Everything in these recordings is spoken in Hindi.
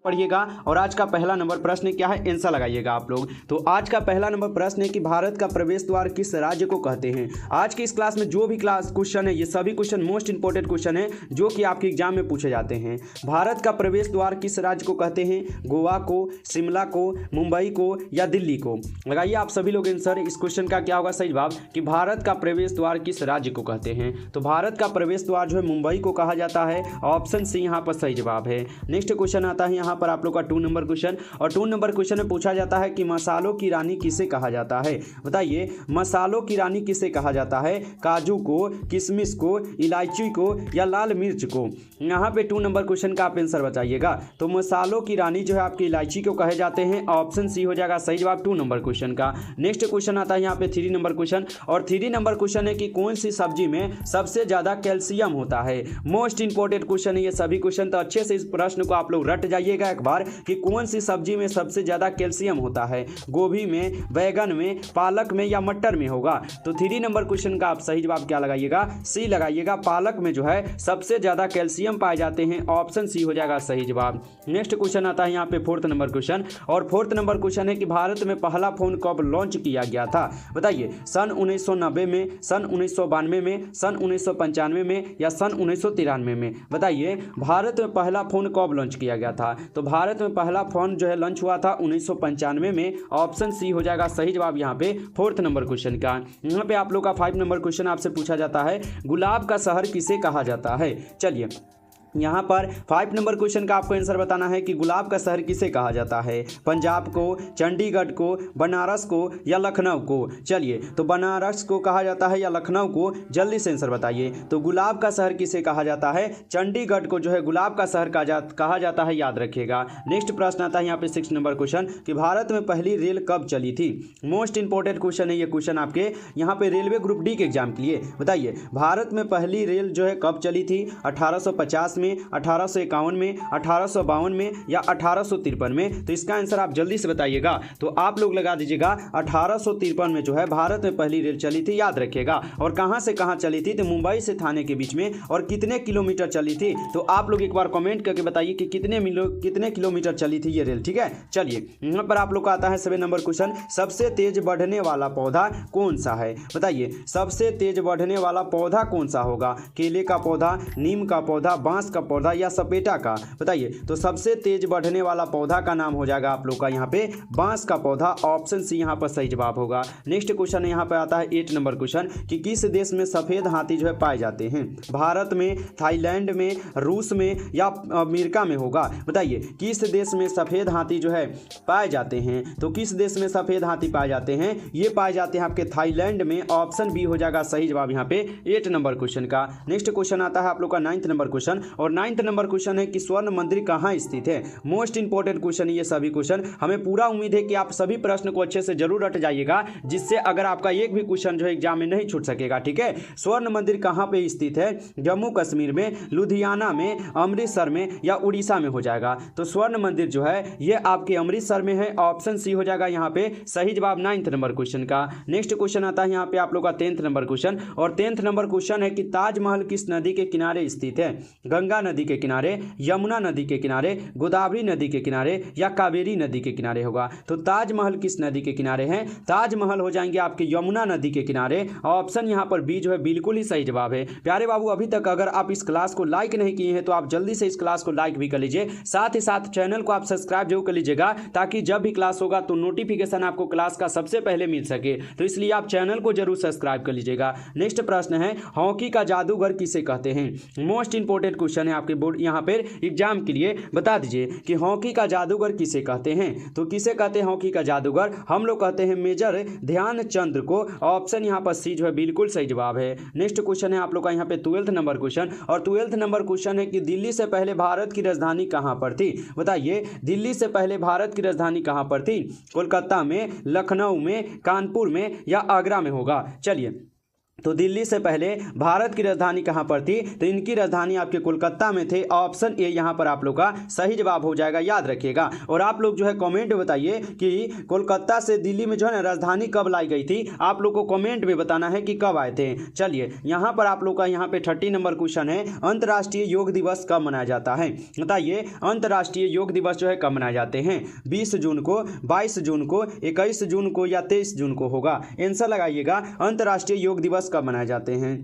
पढ़िएगा। और आज का पहला नंबर प्रश्न क्या है, आंसर लगाइएगा आप लोग। तो आज का पहला नंबर प्रश्न है कि भारत का प्रवेश द्वार किस राज्य को कहते हैं। आज की इस क्लास में जो भी क्लास क्वेश्चन है, ये सभी क्वेश्चन मोस्ट इंपोर्टेंट क्वेश्चन है जो कि आपके एग्जाम में पूछे जाते हैं। भारत का प्रवेश द्वार किस राज्य को कहते हैं, गोवा को, शिमला को, मुंबई को या दिल्ली को। लगाइए आप सभी लोग आंसर। इस क्वेश्चन का क्या होगा सही जवाब कि भारत का प्रवेश द्वार किस राज्य को कहते हैं। तो भारत का प्रवेश द्वार जो है मुंबई को कहा जाता है। ऑप्शन सी यहाँ पर सही जवाब है। नेक्स्ट क्वेश्चन आता है यहाँ पर आप लोग का 2 नंबर क्वेश्चन। और 2 नंबर क्वेश्चन में पूछा जाता है कि मसालों की रानी किसे कहा जाता है। बताइए मसालों की रानी किसे कहा जाता है, काजू को, किशमिश को, इलायची को या लाल मिर्च को। यहाँ पे 2 नंबर क्वेश्चन का आप आंसर बताइएगा। तो मसालों की रानी जो है आपकी इलायची को कहे जाते हैं। ऑप्शन सी हो जाएगा सही जवाब 2 नंबर क्वेश्चन का। नेक्स्ट क्वेश्चन आता है यहाँ पे 3 नंबर क्वेश्चन। और 3 नंबर क्वेश्चन है कि कौन सी सब्जी में सबसे ज्यादा कैल्शियम होता है। मोस्ट इंपोर्टेंट क्वेश्चन है ये सभी क्वेश्चन, तो अच्छे से इस प्रश्न को आप लोग रट जाइएगा एक बार कि कौन सी सब्जी में सबसे ज्यादा कैल्शियम होता है, गोभी में, बैगन में, पालक में या मटर में होगा। तो 3 नंबर क्वेश्चन का आप सही जवाब क्या लगाइएगा, सी लगाइएगा। पालक में जो है सबसे ज्यादा कैल्शियम पाए जाते हैं। ऑप्शन सी हो जाएगा सही जवाब। नेक्स्ट क्वेश्चन आता है यहाँ पे 4 नंबर क्वेश्चन। और 4 नंबर क्वेश्चन है कि भारत में पहला फोन कब लॉन्च किया गया था। बताइए सन 1990 में, सन 1992 में, सन 1995 में या सन 1993 में। बताइए भारत में पहला फोन कब लॉन्च किया गया था। तो भारत में पहला फोन जो है लॉन्च हुआ था 1995 में। ऑप्शन सी हो जाएगा सही जवाब यहाँ पे 4 नंबर क्वेश्चन का। यहाँ पे आप लोग का 5 नंबर क्वेश्चन आपसे पूछा जाता है, गुलाब का शहर किसे कहा जाता है। चलिए यहाँ पर 5 नंबर क्वेश्चन का आपको आंसर बताना है कि गुलाब का शहर किसे कहा जाता है, पंजाब को, चंडीगढ़ को, बनारस को या लखनऊ को। चलिए तो बनारस को कहा जाता है या लखनऊ को, जल्दी से आंसर बताइए। तो गुलाब का शहर किसे कहा जाता है, चंडीगढ़ को जो है गुलाब का शहर कहा जाता है, याद रखिएगा। नेक्स्ट प्रश्न आता है यहाँ पे 6 नंबर क्वेश्चन कि भारत में पहली रेल कब चली थी। मोस्ट इंपोर्टेंट क्वेश्चन है ये क्वेश्चन आपके यहाँ पे रेलवे ग्रुप डी के एग्जाम के लिए। बताइए भारत में पहली रेल जो है कब चली थी, 1850 में, 1851 में, 1852 में या 1853 में। तो इसका आंसर आप जल्दी से बताइएगा। तो आप लोग लगा दीजिएगा 1853 में जो है भारत में पहली रेल चली थी, याद रखिएगा। और कहां से कहां चली थी, तो मुंबई से थाने के बीच में। और कितने किलोमीटर चली थी, तो आप लोग एक बार कमेंट करके बताइए कि कितने किलोमीटर चली थी ये रेल। ठीक है, चलिए यहां पर आप लोग का आता है 7 नंबर क्वेश्चन, सबसे तेज बढ़ने वाला पौधा कौन सा है। बताइए सबसे तेज बढ़ने वाला पौधा कौन सा होगा, केले का पौधा, नीम का पौधा, बांस का पौधा या सपेटा का। बताइए तो सबसे तेज बढ़ने वाला पौधा का नाम हो जाएगा आप लोग का यहाँ पे बांस का पौधा। ऑप्शन सी यहाँ पर सही जवाब होगा। नेक्स्ट क्वेश्चन यहाँ पे आता है 8 नंबर क्वेश्चन कि किस देश में सफेद हाथी जो है पाए जाते हैं, भारत में, थाईलैंड में, रूस में या अमेरिका में होगा। बताइए किस देश में सफेद हाथी जो है पाए जाते हैं। तो किस देश में सफेद हाथी पाए जाते हैं, ये पाए जाते हैं आपके थाईलैंड में। ऑप्शन बी हो जाएगा सही जवाब यहाँ पे 8 नंबर क्वेश्चन का। नेक्स्ट क्वेश्चन आता है आप लोग का 9 नंबर क्वेश्चन। और 9 नंबर क्वेश्चन है कि स्वर्ण मंदिर कहां स्थित है। मोस्ट इंपोर्टेंट क्वेश्चन है ये सभी क्वेश्चन। हमें पूरा उम्मीद है कि आप सभी प्रश्न को अच्छे से जरूर रट जाइएगा, जिससे अगर आपका एक भी क्वेश्चन जो है एग्जाम में नहीं छूट सकेगा। ठीक है, स्वर्ण मंदिर कहां पे स्थित है, जम्मू कश्मीर में, लुधियाना में, अमृतसर में या उड़ीसा में हो जाएगा। तो स्वर्ण मंदिर जो है ये आपके अमृतसर में है। ऑप्शन सी हो जाएगा यहाँ पे सही जवाब 9 नंबर क्वेश्चन का। नेक्स्ट क्वेश्चन आता है यहाँ पे आप लोग का 10 नंबर क्वेश्चन। और 10 नंबर क्वेश्चन है कि ताजमहल किस नदी के किनारे स्थित है, गंगा नदी के किनारे, यमुना नदी के किनारे, गोदावरी नदी के किनारे या कावेरी नदी के किनारे होगा। तो ताजमहल किस नदी के किनारे हैं, ताजमहल हो जाएंगे आपके यमुना नदी के किनारे। ऑप्शन यहाँ पर बी जो है बिल्कुल ही सही जवाब है। प्यारे बाबू अभी तक अगर आप इस क्लास को लाइक नहीं किए हैं तो आप जल्दी से इस क्लास को लाइक भी कर लीजिए, साथ ही साथ चैनल को आप सब्सक्राइब जरूर कर लीजिएगा, ताकि जब भी क्लास होगा तो नोटिफिकेशन आपको क्लास का सबसे पहले मिल सके। तो इसलिए आप चैनल को जरूर सब्सक्राइब कर लीजिएगा। नेक्स्ट प्रश्न है हॉकी का जादूगर किसे कहते हैं। मोस्ट इंपोर्टेंट क्वेश्चन है आपके बोर्ड यहाँ पर एग्जाम के लिए। बता दीजिए कि हॉकी का जादूगर किसे कहते हैं। तो किसे कहते हैं हॉकी का जादूगर, हम लोग कहते हैं मेजर ध्यानचंद को। ऑप्शन यहाँ पर सी जो है बिल्कुल सही जवाब है। नेक्स्ट क्वेश्चन है आप लोग का यहाँ पे 12 नंबर क्वेश्चन। और 12 नंबर क्वेश्चन है कि दिल्ली से पहले भारत की राजधानी कहाँ पर थी। बताइए दिल्ली से पहले भारत की राजधानी कहाँ पर थी, कोलकाता में, लखनऊ में, कानपुर में या आगरा में होगा। चलिए तो दिल्ली से पहले भारत की राजधानी कहाँ पर थी? तो इनकी राजधानी आपके कोलकाता में थे। ऑप्शन ए यहाँ पर आप लोग का सही जवाब हो जाएगा, याद रखिएगा। और आप लोग जो है कमेंट में बताइए कि कोलकाता से दिल्ली में जो है ना राजधानी कब लाई गई थी। आप लोग को कमेंट में बताना है कि कब आए थे। चलिए यहाँ पर आप लोग का यहाँ पे 30 नंबर क्वेश्चन है, अंतर्राष्ट्रीय योग दिवस कब मनाया जाता है? बताइए अंतर्राष्ट्रीय योग दिवस जो है कब मनाए जाते हैं? 20 जून को, 22 जून को, 21 जून को या 23 जून को होगा? आंसर लगाइएगा। अंतर्राष्ट्रीय योग दिवस कब मनाए जाते हैं?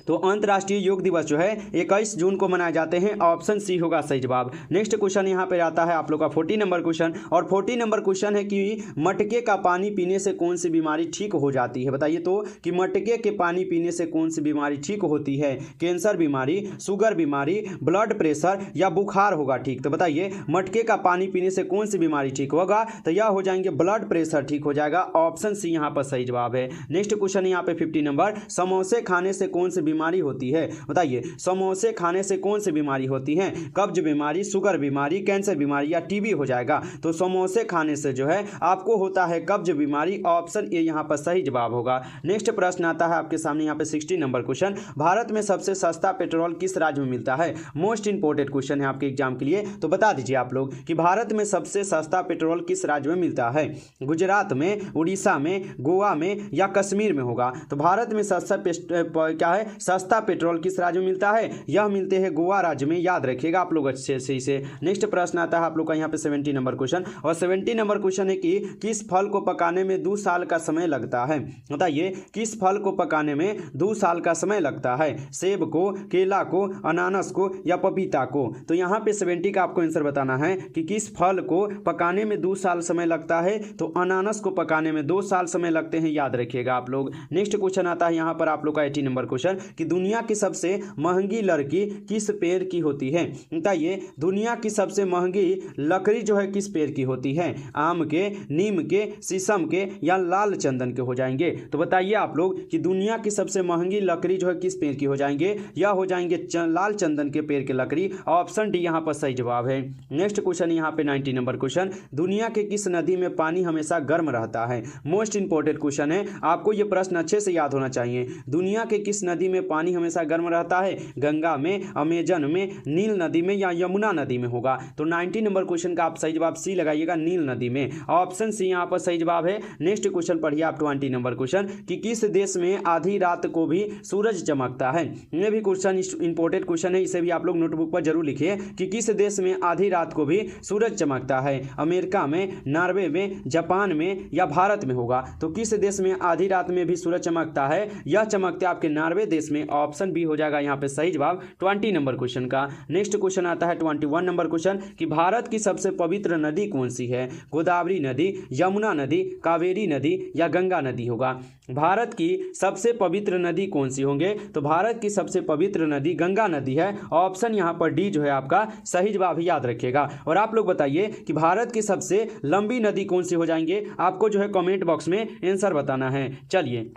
तो अंतर्राष्ट्रीय योग दिवस जो है 21 जून को मनाए जाते हैं। ऑप्शन सी होगा सही जवाब। नेक्स्ट क्वेश्चन यहाँ पे आता है आप लोग का 40 नंबर क्वेश्चन, और 40 नंबर क्वेश्चन है कि मटके का पानी पीने से कौन सी बीमारी ठीक हो जाती है? बताइए तो कि मटके के पानी पीने से कौन सी बीमारी ठीक होती है? कैंसर बीमारी, शुगर बीमारी, ब्लड प्रेशर या बुखार होगा ठीक? तो बताइए मटके का पानी पीने से कौन सी बीमारी ठीक होगा? तो यह हो जाएंगे ब्लड प्रेशर ठीक हो जाएगा। ऑप्शन सी यहाँ पर सही जवाब है। नेक्स्ट क्वेश्चन यहाँ पे 50 नंबर, समोसे खाने से कौन सी बीमारी होती है? बताइए समोसे खाने से कौन सी बीमारी होती है? कब्ज बीमारी, शुगर बीमारी, कैंसर बीमारी या टीबी हो जाएगा? तो समोसे खाने से जो है आपको होता है कब्ज बीमारी। ऑप्शन ए यहाँ पर सही जवाब होगा। नेक्स्ट प्रश्न आता है आपके सामने यहाँ पे 60 नंबर क्वेश्चन, भारत में सबसे सस्ता पेट्रोल किस राज्य में मिलता है? मोस्ट इंपोर्टेंट क्वेश्चन है आपके एग्जाम के लिए, तो बता दीजिए आप लोग कि भारत में सबसे सस्ता पेट्रोल किस राज्य में मिलता है? गुजरात में, उड़ीसा में, गोवा में या कश्मीर में होगा? तो भारत में सस्ता क्या है, सस्ता पेट्रोल किस राज्य में मिलता है? यह मिलते हैं गोवा राज्य में, याद रखिएगा आप लोग अच्छे से इसे। नेक्स्ट प्रश्न आता है आप लोग का यहाँ पे 70 नंबर क्वेश्चन, और 70 नंबर क्वेश्चन है कि किस फल को पकाने में 2 साल का समय लगता है? बताइए किस फल को पकाने में 2 साल का समय लगता है? सेब को, केला को, अनानास को या पपीता को? तो यहाँ पे 70 का आपको आंसर बताना है कि किस फल को पकाने में 2 साल समय लगता है। तो अनानास को पकाने में 2 साल समय लगते हैं, याद रखिएगा आप लोग। नेक्स्ट क्वेश्चन आता है यहाँ पर आप लोग का 80 नंबर क्वेश्चन कि दुनिया की सबसे महंगी लकड़ी किस पेड़ की होती है? बताइए दुनिया की सबसे महंगी लकड़ी जो है किस पेड़ की होती है? आम के, नीम के, शीशम के या लाल चंदन के हो जाएंगे? तो बताइए आप लोग कि दुनिया की सबसे महंगी लकड़ी जो है किस पेड़ की हो जाएंगे? या हो जाएंगे लाल चंदन के पेड़ की लकड़ी। ऑप्शन डी यहाँ पर सही जवाब है। नेक्स्ट क्वेश्चन यहाँ पे 90 नंबर क्वेश्चन, दुनिया के किस नदी में पानी हमेशा गर्म रहता है? मोस्ट इंपोर्टेंट क्वेश्चन है, आपको यह प्रश्न अच्छे से याद होना चाहिए। दुनिया के किस नदी में पानी हमेशा गर्म रहता है? गंगा में, अमेजन में, नील नदी में या यमुना नदी में होगा? तो 90 नंबर क्वेश्चन का आप सही जवाब सी लगाइएगा, नील नदी में। ऑप्शन सी यहाँ पर सही जवाब है। नेक्स्ट क्वेश्चन पढ़िए आप 20 नंबर क्वेश्चन कि किस देश में आधी रात को भी सूरज चमकता है? ये भी क्वेश्चन इंपोर्टेंट क्वेश्चन है, इसे भी आप लोग नोटबुक पर जरूर लिखिए कि किस देश में आधी रात को भी सूरज चमकता है? अमेरिका में, नॉर्वे में, जापान में या भारत में होगा? तो किस देश में आधी रात में भी सूरज चमकता है? यह चमकते आपके नॉर्वे देश में। ऑप्शन बी हो जाएगा यहाँ पे सही जवाब 20 नंबर क्वेश्चन का। नेक्स्ट क्वेश्चन आता है 21 नंबर क्वेश्चन कि भारत की सबसे पवित्र नदी कौन सी है? गोदावरी नदी, यमुना नदी, कावेरी नदी या गंगा नदी होगा? भारत की सबसे पवित्र नदी कौन सी होंगे? तो भारत की सबसे पवित्र नदी गंगा नदी है। ऑप्शन यहाँ पर डी जो है आपका सही जवाब ही, याद रखिएगा। और आप लोग बताइए कि भारत की सबसे लंबी नदी कौन सी हो जाएंगे? आपको जो है कमेंट बॉक्स में आंसर बताना है। चलिए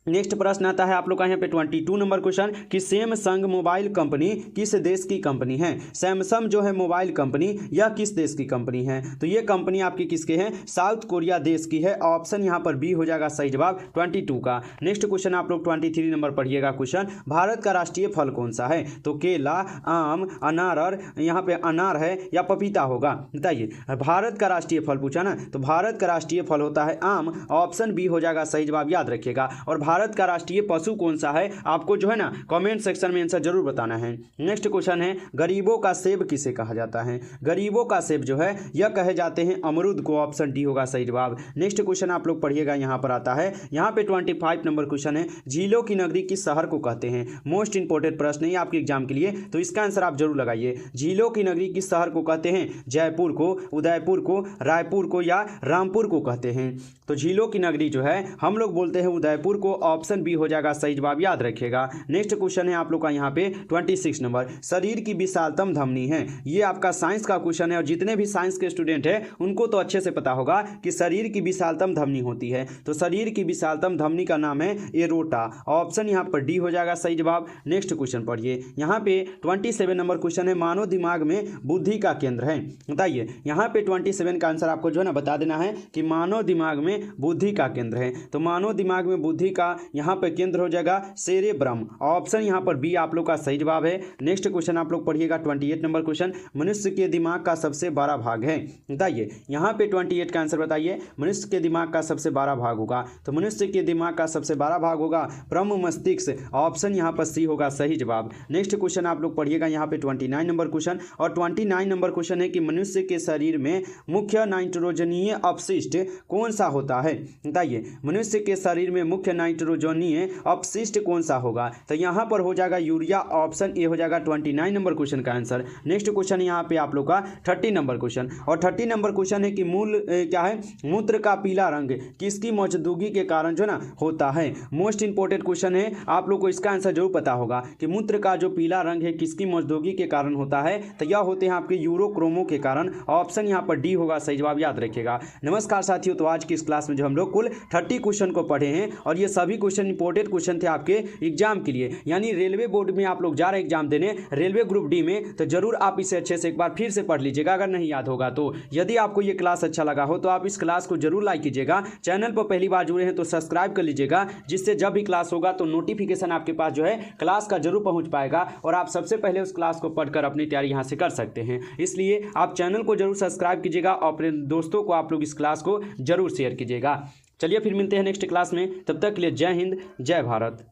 नेक्स्ट प्रश्न आता है आप लोग का यहाँ पे 22 नंबर क्वेश्चन कि सैमसंग मोबाइल कंपनी किस देश की कंपनी है? सैमसंग जो है मोबाइल कंपनी यह किस देश की कंपनी है? तो ये कंपनी आपकी किसके हैं? साउथ कोरिया देश की है। ऑप्शन यहाँ पर बी हो जाएगा सही जवाब 22 का। नेक्स्ट क्वेश्चन आप लोग 23 नंबर पढ़िएगा क्वेश्चन, भारत का राष्ट्रीय फल कौन सा है? तो केला, आम, अनार, यहाँ पे अनार है या पपीता होगा? बताइए भारत का राष्ट्रीय फल पूछा ना, तो भारत का राष्ट्रीय फल होता है आम। ऑप्शन बी हो जाएगा सही जवाब, याद रखिएगा। और भारत का राष्ट्रीय पशु कौन सा है? आपको जो है ना कमेंट सेक्शन में आंसर जरूर बताना है। नेक्स्ट क्वेश्चन है गरीबों का सेब किसे कहा जाता है? गरीबों का सेब जो है यह कहे जाते हैं अमरूद को। ऑप्शन डी होगा सही जवाब। नेक्स्ट क्वेश्चन आप लोग पढ़िएगा, यहाँ पर आता है यहाँ पे 25 नंबर क्वेश्चन है, झीलों की नगरी किस शहर को कहते हैं? मोस्ट इंपोर्टेंट प्रश्न है आपके एग्जाम के लिए, तो इसका आंसर आप जरूर लगाइए। झीलों की नगरी किस शहर को कहते हैं? जयपुर को, उदयपुर को, रायपुर को या रामपुर को कहते हैं? तो झीलों की नगरी जो है हम लोग बोलते हैं उदयपुर को। ऑप्शन बी हो जाएगा सही जवाब, याद रखिएगा। नेक्स्ट क्वेश्चन है आप लोग का यहाँ पे 26 नंबर, शरीर की विशालतम धमनी है। ये आपका साइंस का क्वेश्चन है और जितने भी साइंस के स्टूडेंट हैं उनको तो अच्छे से पता होगा कि शरीर की विशालतम धमनी होती है। तो शरीर की विशालतम धमनी का नाम है एरोटा। ऑप्शन यहाँ पर डी हो जाएगा सही जवाब। नेक्स्ट क्वेश्चन पढ़िए, यहाँ पे 27 नंबर क्वेश्चन है, मानव दिमाग में बुद्धि का केंद्र है। बताइए यहाँ पे 27 का आंसर आपको जो है ना बता देना है कि मानव दिमाग में बुद्धि का केंद्र है। तो मानव दिमाग में बुद्धि का होगा यहाँ पे केंद्र हो जाएगा सेरेब्रम। ऑप्शन यहाँ पर बी आप लोग का सही जवाब है। नेक्स्ट क्वेश्चन आप लोग पढ़िएगा 28 नंबर क्वेश्चन, मनुष्य के दिमाग का सबसे बड़ा भाग है, बताइए यहाँ पे 28 का आंसर बताइए। मनुष्य के दिमाग का सबसे बड़ा भाग होगा, तो मनुष्य के दिमाग का सबसे बड़ा भाग होगा ब्रह्म मस्तिष्क। ऑप्शन यहाँ पर सी होगा सही जवाब। नेक्स्ट क्वेश्चन आप लोग पढ़िएगा यहाँ पे 29 नंबर क्वेश्चन, और 29 नंबर क्वेश्चन है कि मनुष्य के शरीर में मुख्य नाइट्रोजनीय अपशिष्ट कौन सा होता है, बताइए मनुष्य के शरीर में मुख्य नाइट्रोजनीय अपशिष्ट कौन सा होगा, तो यहाँ पर हो जाएगा यूरिया। ऑप्शन ए हो जाएगा 29 नंबर क्वेश्चन का आंसर। नेक्स्ट क्वेश्चन यहाँ पे आप लोग का 30 नंबर क्वेश्चन, और 30 नंबर क्वेश्चन है कि क्या है मूत्र का पीला रंग किसकी मौजूदगी के कारण जो ना होता है। मोस्ट इंपोर्टेंट क्वेश्चन है, आप लोग को इसका आंसर जरूर पता होगा कि मूत्र का जो पीला रंग है किसकी मौजूदगी के कारण होता है, तो यह होते हैं आपके यूरोक्रोमो के कारण। ऑप्शन यहाँ पर डी होगा सही जवाब, याद रखिएगा। नमस्कार साथियों, तो आज की इस क्लास में जो हम लोग कुल 30 क्वेश्चन को पढ़े हैं, और ये सभी क्वेश्चन इंपोर्टेंट क्वेश्चन थे आपके एग्जाम के लिए, यानी रेलवे बोर्ड में आप लोग जा रहे हैं एग्जाम देने, रेलवे ग्रुप डी में, तो जरूर आप इसे अच्छे से एक बार फिर से पढ़ लीजिएगा अगर नहीं याद होगा तो। यदि आपको ये क्लास अच्छा लगा हो तो आप इस क्लास को जरूर लाइक कीजिएगा। चैनल पर पहली बार जुड़े हैं तो सब्सक्राइब कर लीजिएगा, जिससे जब भी क्लास होगा तो नोटिफिकेशन आपके पास जो है क्लास का जरूर पहुंच पाएगा, और आप सबसे पहले उस क्लास को पढ़कर अपनी तैयारी यहां से कर सकते हैं। इसलिए आप चैनल को जरूर सब्सक्राइब कीजिएगा और अपने दोस्तों को आप लोग इस क्लास को जरूर शेयर कीजिएगा। चलिए फिर मिलते हैं नेक्स्ट क्लास में, तब तक के लिए जय हिंद जय भारत।